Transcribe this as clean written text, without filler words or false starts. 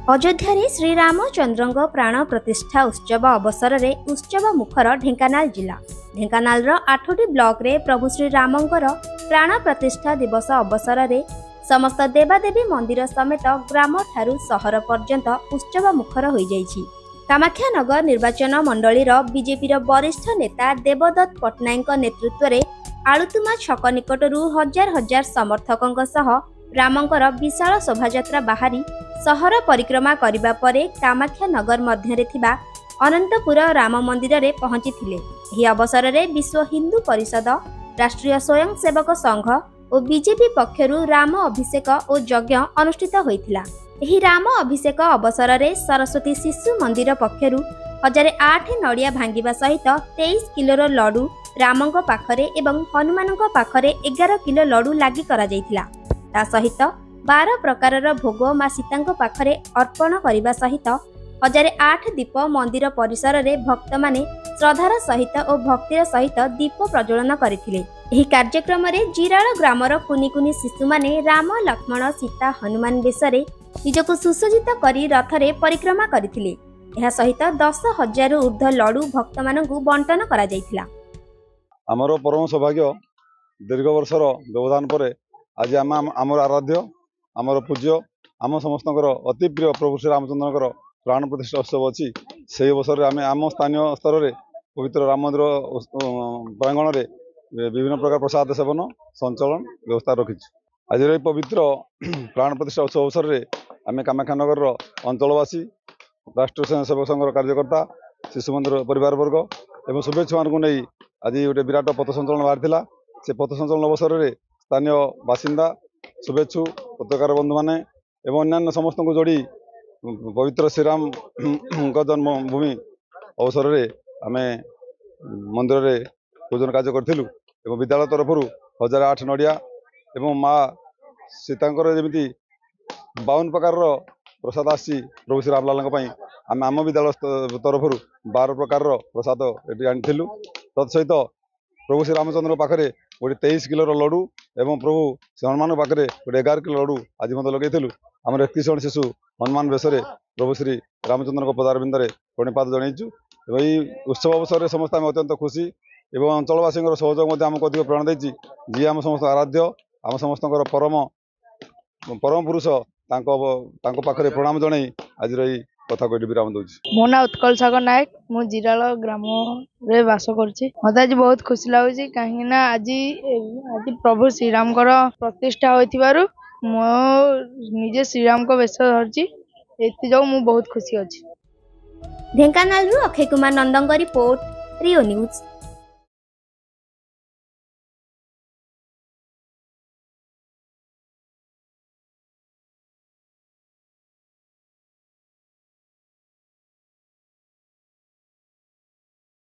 अयोध्या श्रीरामचंद्र प्राण प्रतिष्ठा उत्सव अवसर में उत्सव मुखर ढेंकानाल जिला ढेंकानाल 8टी ब्लॉक रे प्रभु श्रीरामंकर प्राण प्रतिष्ठा दिवस अवसर में समस्त देवादेवी मंदिर समेत ग्राम ठारू सहर पर्यंत उत्सव मुखर हो जाइछि। कामाख्यानगर निर्वाचन मंडलीर बीजेपी वरिष्ठ नेता देवदत्त पट्टनायक नेतृत्व में आलुतुमा छक निकटरू हजार हजार समर्थकों सह रामंकर विशाल शोभायात्रा बाहरी सहर परिक्रमा करिबा परे कामाख्यानगर मध्यरे थिबा अनंतपुर राम मंदिर रे पहुंची थिले। एही अवसर में विश्व हिंदू परिषद, राष्ट्रीय स्वयंसेवक संघ और बीजेपी पक्षरु राम अभिषेक और यज्ञ अनुष्ठित होइथिला। एही राम अभिषेक अवसर में सरस्वती शिशु मंदिर पक्षरु 1008 नड़िया भांगिबा सहित 23 किलोर लड्डू रामंक पाखरे एवं हनुमानक पाखरे 11 किलो लड्डू लागि करा जाइथिला। ता सहित 12 प्रकारर भोग मां सीतांक पाखरे अर्पण करिबा सहित 1008 दीप मंदिर परिसर रे भक्त माने श्रद्धार सहित और भक्तिर सहित दीप प्रज्वलन करथिले। एही कार्यक्रम रे जिराल ग्रामर कुनी कुनी शिशु माने राम लक्ष्मण सीता हनुमान बेसरे निजको सुसज्जित करी रथरे परिक्रमा करथिले। एहा सहित 10,000 ऊर्ध्व लड्डू भक्त मानकु बंटन करा जाइथिला। आमर परम सौभाग्य दीर्घ वर्षर व्यवधान पर आज आमर आराध्य आमर पूज्य आम समस्त अति प्रिय प्रभु श्री रामचंद्र प्राण प्रतिष्ठा उत्सव अच्छी से अवसर में आम स्थानीय स्तर में पवित्र राम मंदिर प्रांगण में विभिन्न प्रकार प्रसाद सेवन संचलन व्यवस्था रखी। आज पवित्र प्राण प्रतिष्ठा उत्सव अवसर में आम कामाख्यानगर अंचलवासी, राष्ट्रीय स्वयंसेवक संघ कार्यकर्ता, शिशु मंदिर परिवार वर्ग और शुभेच्छु मान को नहीं आज गोटे विराट पथ संचलन बाहरी से पथ संचलन अवसर में स्थानीय बासिंदा, शुभेच्छु, पत्रकार बंधु मैंने अन्य समस्त को जोड़ी पवित्र श्रीराम जन्मभूमि अवसर में आम मंदिर में पूजन कार्य करूँ। विद्यालय तरफ 1008 नड़िया एवं माँ सीतांकर जमी 52 प्रकार प्रसाद आसी प्रभु श्री रामलाल आम आम विद्यालय तरफ 12 प्रकार प्रसाद ये आनी। तत्सहित प्रभु श्री रामचंद्र पाखे गोटे 23 किलोर लड्डू एवं प्रभु हनुमान पाखे गोटे 11 किलो लड्डू आज मत लगे आम 31 जन शिशु हनुमान बेसरे प्रभु श्री रामचंद्र पदारविंदे प्रणिपात जनईचु। यही उत्सव अवसर में समस्त आम अत्यंत खुशी एवं अंचलवासी सहयोग आमको अधिक प्रेरणा देती। जी आम समस्त आराध्य आम समस्त परम पुरुष पाखे प्रणाम जन आज कथा कही विराम दूँ। मो ना उत्कल सागर नायक, मु जिराल ग्राम रे बास करछि। मत आज बहुत खुशी लगुच कहीं आज प्रभु श्रीराम प्रतिष्ठा होइथिबारु मो निजे श्रीराम को वेश धरछि, एति जो मु बहुत खुशी अछि। ढेंकानाल अक्षय कुमार नंदंग रिपोर्ट, रियो न्यूज।